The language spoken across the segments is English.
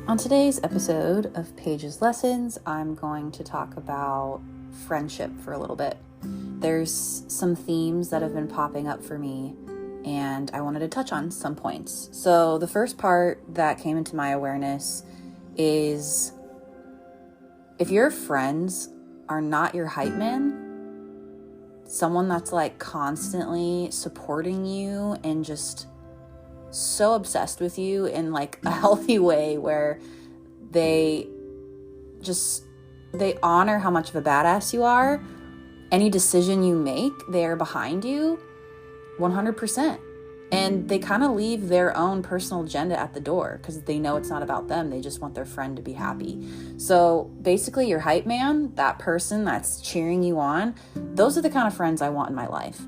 On today's episode of Paige's Lessons, I'm going to talk about friendship for a little bit. There's some themes that have been popping up for me, and I wanted to touch on some points. So the first part that came into my awareness is if your friends are not your hype man, someone that's like constantly supporting you and just so obsessed with you in like a healthy way where they honor how much of a badass you are. Any decision you make, they're behind you 100%. And they kind of leave their own personal agenda at the door because they know it's not about them. They just want their friend to be happy. So basically your hype man, that person that's cheering you on, those are the kind of friends I want in my life.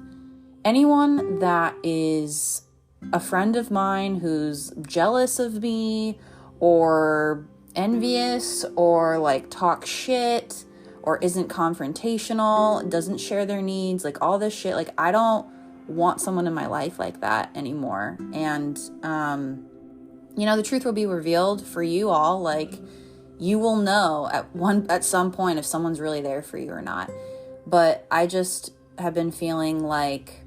Anyone that is a friend of mine who's jealous of me or envious or like talk shit or isn't confrontational, doesn't share their needs, like all this shit, like I don't want someone in my life like that anymore. And the truth will be revealed for you all. Like you will know at some point if someone's really there for you or not. But I just have been feeling like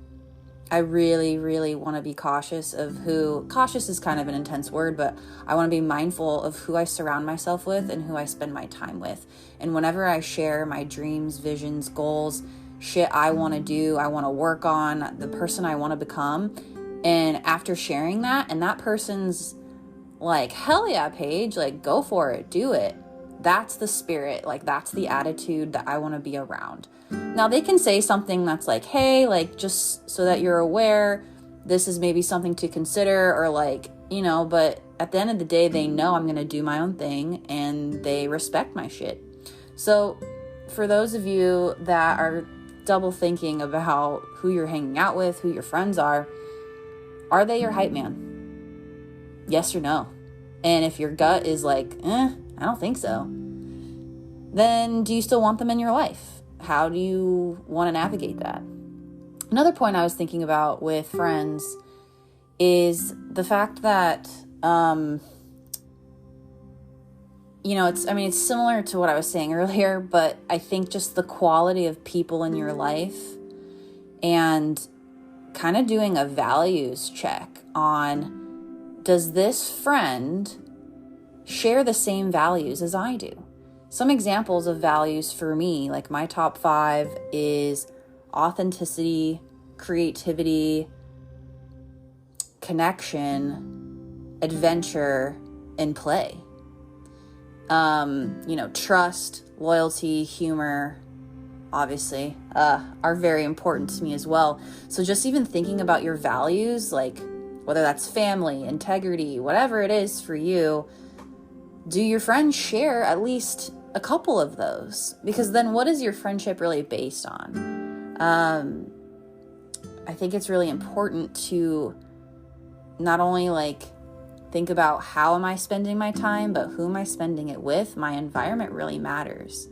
I really, really want to be cautious is kind of an intense word, but I want to be mindful of who I surround myself with and who I spend my time with. And whenever I share my dreams, visions, goals, shit I want to do, I want to work on, the person I want to become, and after sharing that, and that person's like, hell yeah, Paige, like go for it, do it. That's the spirit, like that's the attitude that I want to be around. Now they can say something that's like, hey, like just so that you're aware, this is maybe something to consider or like, but at the end of the day, they know I'm going to do my own thing and they respect my shit. So for those of you that are double thinking about who you're hanging out with, who your friends are they your hype man? Yes or no? And if your gut is like, I don't think so, then do you still want them in your life? How do you want to navigate that? Another point I was thinking about with friends is the fact that, it's similar to what I was saying earlier, but I think just the quality of people in your life and kind of doing a values check on, does this friend share the same values as I do? Some examples of values for me, like my top 5 is authenticity, creativity, connection, adventure, and play. Trust, loyalty, humor, obviously, are very important to me as well. So just even thinking about your values, like whether that's family, integrity, whatever it is for you, do your friends share at least a couple of those? Because then what is your friendship really based on? I think it's really important to not only like think about how am I spending my time, but who am I spending it with? My environment really matters.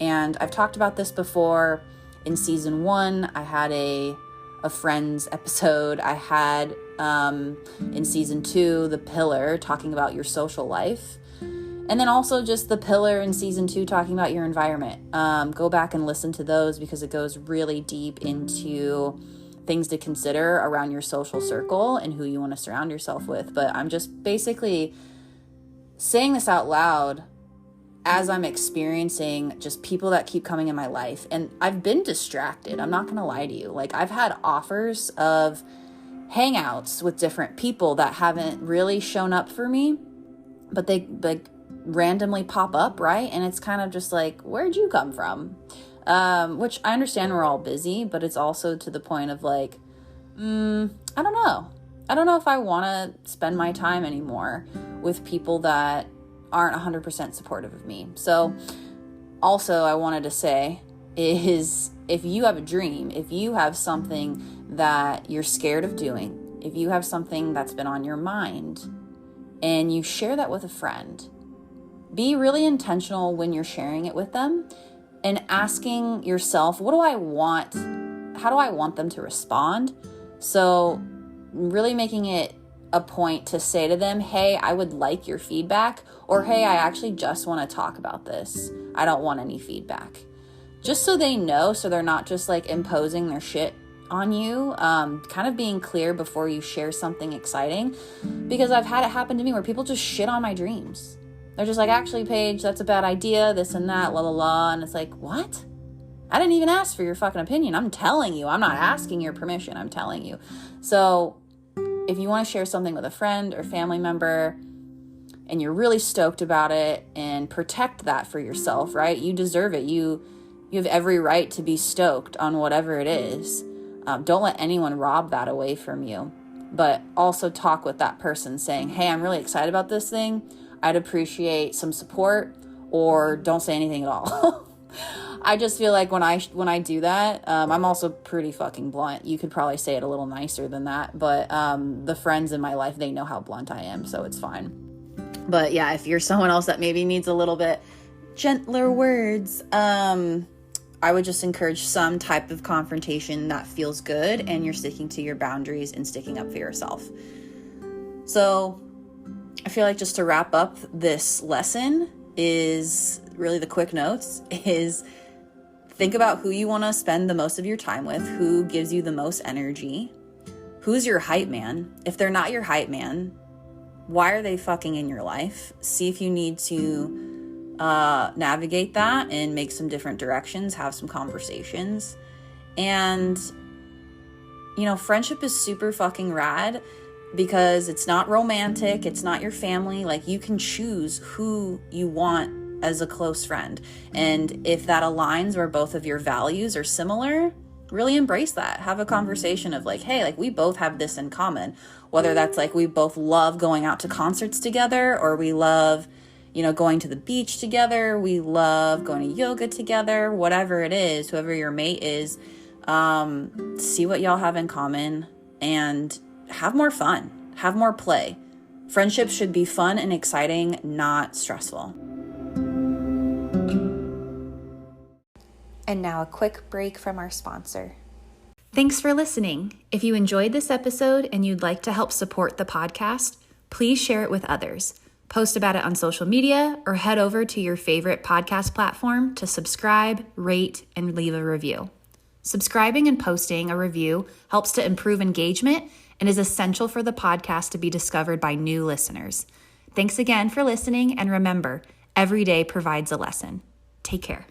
And I've talked about this before. In season 1, I had a friends episode. I had in season 2, the pillar talking about your social life. And then also just the pillar in season 2 talking about your environment. Go back and listen to those because it goes really deep into things to consider around your social circle and who you want to surround yourself with. But I'm just basically saying this out loud as I'm experiencing just people that keep coming in my life. And I've been distracted. I'm not going to lie to you. Like I've had offers of hangouts with different people that haven't really shown up for me, but they randomly pop up, right? And it's kind of just like, where'd you come from? Which I understand we're all busy, but it's also to the point of like, I don't know. I don't know if I want to spend my time anymore with people that aren't 100% supportive of me. So also I wanted to say is if you have a dream, if you have something that you're scared of doing, if you have something that's been on your mind and you share that with a friend, be really intentional when you're sharing it with them and asking yourself, what do I want? How do I want them to respond? So really making it a point to say to them, hey, I would like your feedback, or hey, I actually just want to talk about this. I don't want any feedback. Just so they know, so they're not just like imposing their shit on you, kind of being clear before you share something exciting, because I've had it happen to me where people just shit on my dreams. They're just like, actually, Paige, that's a bad idea, this and that, la la la, and it's like, what? I didn't even ask for your fucking opinion. I'm telling you. I'm not asking your permission. I'm telling you. So if you want to share something with a friend or family member and you're really stoked about it, and protect that for yourself, right? You deserve it. You have every right to be stoked on whatever it is. Don't let anyone rob that away from you. But also talk with that person saying, hey, I'm really excited about this thing. I'd appreciate some support, or don't say anything at all. I just feel like when I do that, I'm also pretty fucking blunt. You could probably say it a little nicer than that, but the friends in my life, they know how blunt I am, so it's fine. But yeah, if you're someone else that maybe needs a little bit gentler words, I would just encourage some type of confrontation that feels good and you're sticking to your boundaries and sticking up for yourself. So I feel like just to wrap up this lesson is really the quick notes is think about who you want to spend the most of your time with, who gives you the most energy, who's your hype man. If they're not your hype man, why are they fucking in your life? See if you need to navigate that and make some different directions, have some conversations. And, friendship is super fucking rad because it's not romantic. It's not your family. Like, you can choose who you want as a close friend. And if that aligns where both of your values are similar, really embrace that. Have a conversation of like, hey, like we both have this in common. Whether that's like we both love going out to concerts together, or we love, going to the beach together. We love going to yoga together, whatever it is, whoever your mate is, see what y'all have in common and have more fun, have more play. Friendships should be fun and exciting, not stressful. And now a quick break from our sponsor. Thanks for listening. If you enjoyed this episode and you'd like to help support the podcast, please share it with others. Post about it on social media or head over to your favorite podcast platform to subscribe, rate, and leave a review. Subscribing and posting a review helps to improve engagement and is essential for the podcast to be discovered by new listeners. Thanks again for listening, and remember, every day provides a lesson. Take care.